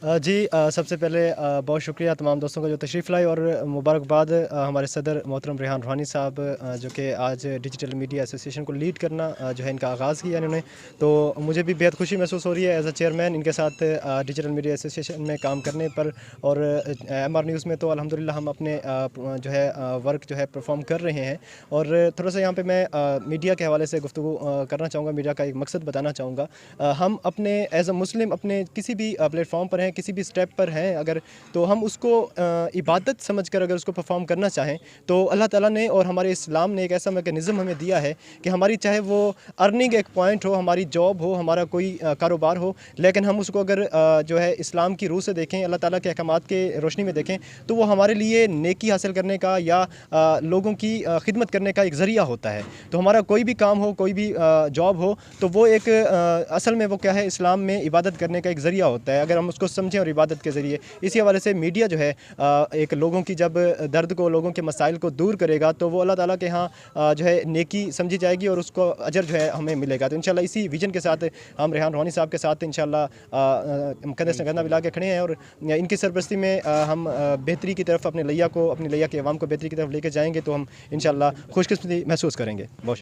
जी, सबसे पहले बहुत शुक्रिया तमाम दोस्तों का जो तशरीफ़ लाए, और मुबारकबाद हमारे सदर मोहतरम रेहान रूहानी साहब, जो कि आज डिजिटल मीडिया एसोसिएशन को लीड करना जो है इनका आगाज़ किया इन्होंने। तो मुझे भी बेहद खुशी महसूस हो रही है एज़ अ चेयरमैन इनके साथ डिजिटल मीडिया एसोसिएशन में काम करने पर। और एमआर न्यूज़ में तो अल्हम्दुलिल्लाह हम अपने जो है वर्क जो है परफॉर्म कर रहे हैं। और थोड़ा सा यहाँ पे मैं मीडिया के हवाले से गुफ्तगू करना चाहूँगा, मीडिया का एक मकसद बताना चाहूँगा। हम अपने एज़ अ मुस्लिम अपने किसी भी प्लेटफॉर्म पर हैं, किसी भी स्टेप पर हैं अगर, तो हम उसको इबादत समझकर अगर उसको परफॉर्म करना चाहें तो अल्लाह ताला ने और हमारे इस्लाम ने एक ऐसा मैकेनिज़्म हमें दिया है कि हमारी चाहे वो अर्निंग एक पॉइंट हो, हमारी जॉब हो, हमारा कोई कारोबार हो, लेकिन हम उसको अगर जो है इस्लाम की रूह से देखें, अल्लाह ताला के अहकामात के रोशनी में देखें, तो वो हमारे लिए नेकी हासिल करने का या लोगों की खिदमत करने का एक ज़रिया होता है। तो हमारा कोई भी काम हो, कोई भी जॉब हो, तो वो एक असल में वो क्या है, इस्लाम में इबादत करने का एक ज़रिया होता है अगर हम उसको समझें, और इबादत के ज़रिए। इसी हवाले से मीडिया जो है एक लोगों की जब दर्द को, लोगों के मसाइल को दूर करेगा, तो वो अल्लाह ताला के यहाँ जो है नेकी समझी जाएगी और उसको अजर जो है हमें मिलेगा। तो इंशाल्लाह इसी विजन के साथ हम रेहान रूहानी साहब के साथ इंशाल्लाह कंधे से कंधा मिला के खड़े हैं, और इनकी सरपरस्ती में हम बेहतरी की तरफ अपनी लैया की आवाम को बेहतरी की तरफ लेके जाएंगे, तो हम इंशाल्लाह खुशकिस्मती महसूस करेंगे। बहुत